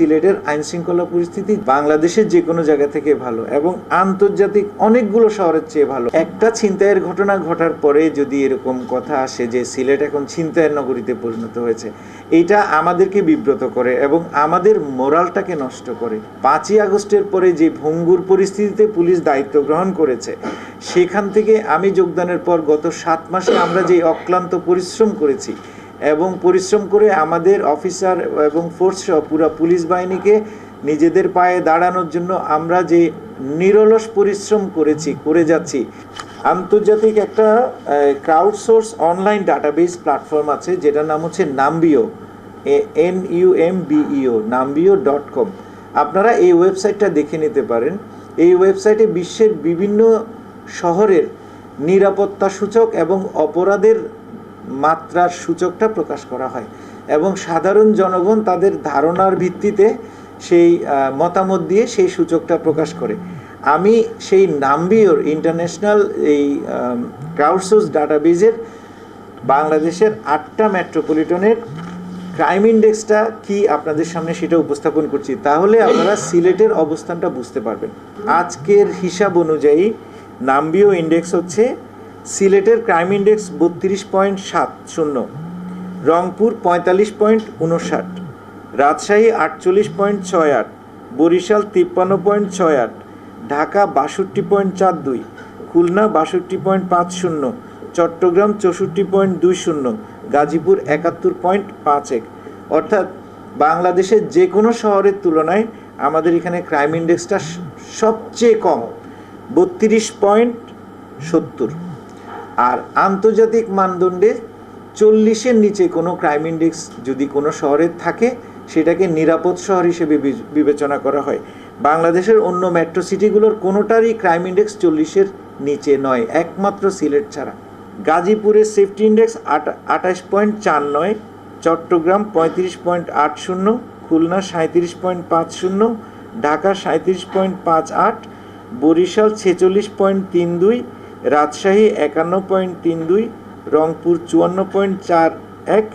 সিলেটের আইন শৃঙ্খলা পরিস্থিতি বাংলাদেশের যে কোনো জায়গা থেকে ভালো এবং আন্তর্জাতিক অনেকগুলো শহরের চেয়ে ভালো। একটা ছিনতাইয়ের ঘটনা ঘটার পরে যদি এরকম কথা আসে যে সিলেট এখন ছিনতাইয়ের নগরীতে পরিণত হয়েছে, এইটা আমাদেরকে বিব্রত করে এবং আমাদের মোরালটাকে নষ্ট করে। 5ই আগস্টের পরে যে ভঙ্গুর পরিস্থিতিতে পুলিশ দায়িত্ব গ্রহণ করেছে, সেখান থেকে আমি যোগদানের পর গত 7 মাসে আমরা যে অক্লান্ত পরিশ্রম করেছি এবং পরিশ্রম করে আমাদের অফিসার এবং ফোর্স সহ পুরো পুলিশ বাহিনীকে নিজেদের পায়ে দাঁড়ানোর জন্য আমরা যে নিরলস পরিশ্রম করে যাচ্ছি। আন্তর্জাতিক একটা ক্রাউডসোর্স অনলাইন ডাটাবেস প্ল্যাটফর্ম আছে, যেটার নাম হচ্ছে নাম্বিও, NUMBEO, nambio.com। আপনারা এই ওয়েবসাইটটা দেখে নিতে পারেন। এই ওয়েবসাইটে বিশ্বের বিভিন্ন শহরের নিরাপত্তা সূচক এবং অপরাধের মাত্রার সূচকটা প্রকাশ করা হয় এবং সাধারণ জনগণ তাদের ধারণার ভিত্তিতে সেই মতামত দিয়ে সেই সূচকটা প্রকাশ করে। আমি সেই নাম্বিওর ইন্টারন্যাশনাল এই ক্রাউডসোর্স ডাটাবেজের বাংলাদেশের 8টা মেট্রোপলিটনের ক্রাইম ইন্ডেক্সটা কি আপনাদের সামনে সেটা উপস্থাপন করছি, তাহলে আপনারা সিলেটের অবস্থানটা বুঝতে পারবেন। আজকের হিসাব অনুযায়ী নাম্বিও ইন্ডেক্স হচ্ছে সিলেটের ক্রাইম ইন্ডেক্স 32.70, রংপুর 45.59, রাজশাহী 48.68, বরিশাল 53.68, ঢাকা 62.42, খুলনা 62.50, চট্টগ্রাম 64.20, গাজীপুর 71.51। অর্থাৎ বাংলাদেশের যে কোনো শহরের তুলনায় আমাদের এখানে ক্রাইম ইন্ডেক্সটা সবচেয়ে কম, 32.70। আর আন্তর্জাতিক মানদণ্ডে 40-এর নিচে কোনো ক্রাইম ইন্ডেক্স যদি কোনো শহরে থাকে, সেটাকে নিরাপদ শহর হিসেবে বিবেচনা করা হয়। বাংলাদেশের অন্য মেট্রো সিটিগুলোর কোনোটারই ক্রাইম ইন্ডেক্স 40-এর নিচে নয়, একমাত্র সিলেট ছাড়া। গাজীপুরের সেফটি ইন্ডেক্স 28.49, চট্টগ্রাম 35.80, খুলনা 37.50, ঢাকা 37.58, বরিশাল 46.32, রাজশাহী 51.32, রংপুর 54.41,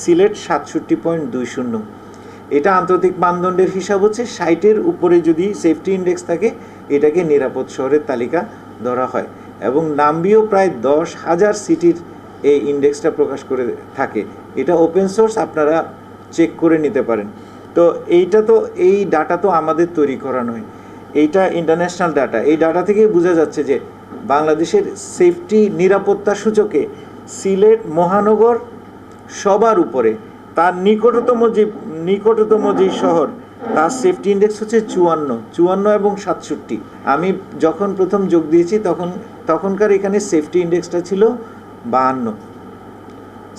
সিলেট 67.20। এটা আন্তর্জাতিক মানদণ্ডের হিসাব হচ্ছে। 60-এর উপরে যদি সেফটি ইন্ডেক্স থাকে, এটাকে নিরাপদ শহরের তালিকা ধরা হয় এবং নাম্বিও প্রায় 10,000 সিটির এই ইন্ডেক্সটা প্রকাশ করে থাকে। এটা ওপেন সোর্স, আপনারা চেক করে নিতে পারেন। তো এই ডাটা তো আমাদের তৈরি করা নয়, এইটা ইন্টারন্যাশনাল ডাটা। এই ডাটা থেকে বোঝা যাচ্ছে যে বাংলাদেশের সেফটি নিরাপত্তা সূচকে সিলেট মহানগর সবার উপরে। তার নিকটতম যে শহর, তার সেফটি ইন্ডেক্স হচ্ছে 54 এবং 67। আমি যখন প্রথম যোগ দিয়েছি তখনকার এখানে সেফটি ইন্ডেক্সটা ছিল 52,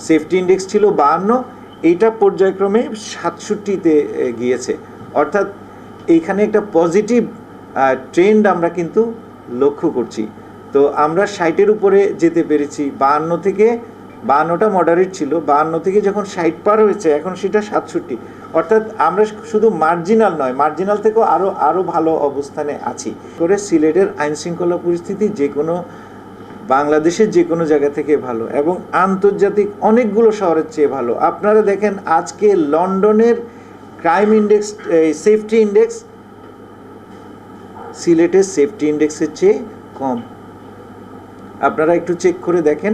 সেফটি ইন্ডেক্স ছিল 52, এইটা পর্যায়ক্রমে 67-তে গিয়েছে। অর্থাৎ এইখানে একটা পজিটিভ ট্রেন্ড আমরা কিন্তু লক্ষ্য করছি। তো আমরা 60-এর উপরে যেতে পেরেছি। 52টা মডারেট ছিল, 52 থেকে যখন 60 পার হয়েছে, এখন সেটা 67। অর্থাৎ আমরা শুধু মার্জিনাল নয়, মার্জিনাল থেকেও আরও ভালো অবস্থানে আছি। করে সিলেটের আইন শৃঙ্খলা পরিস্থিতি বাংলাদেশের যে কোনো জায়গা থেকে ভালো এবং আন্তর্জাতিক অনেকগুলো শহরের চেয়ে ভালো। আপনারা দেখেন আজকে লন্ডনের ক্রাইম ইন্ডেক্স, সেফটি ইন্ডেক্স সিলেটের সেফটি ইন্ডেক্সের চেয়ে কম। আপনারা একটু চেক করে দেখেন।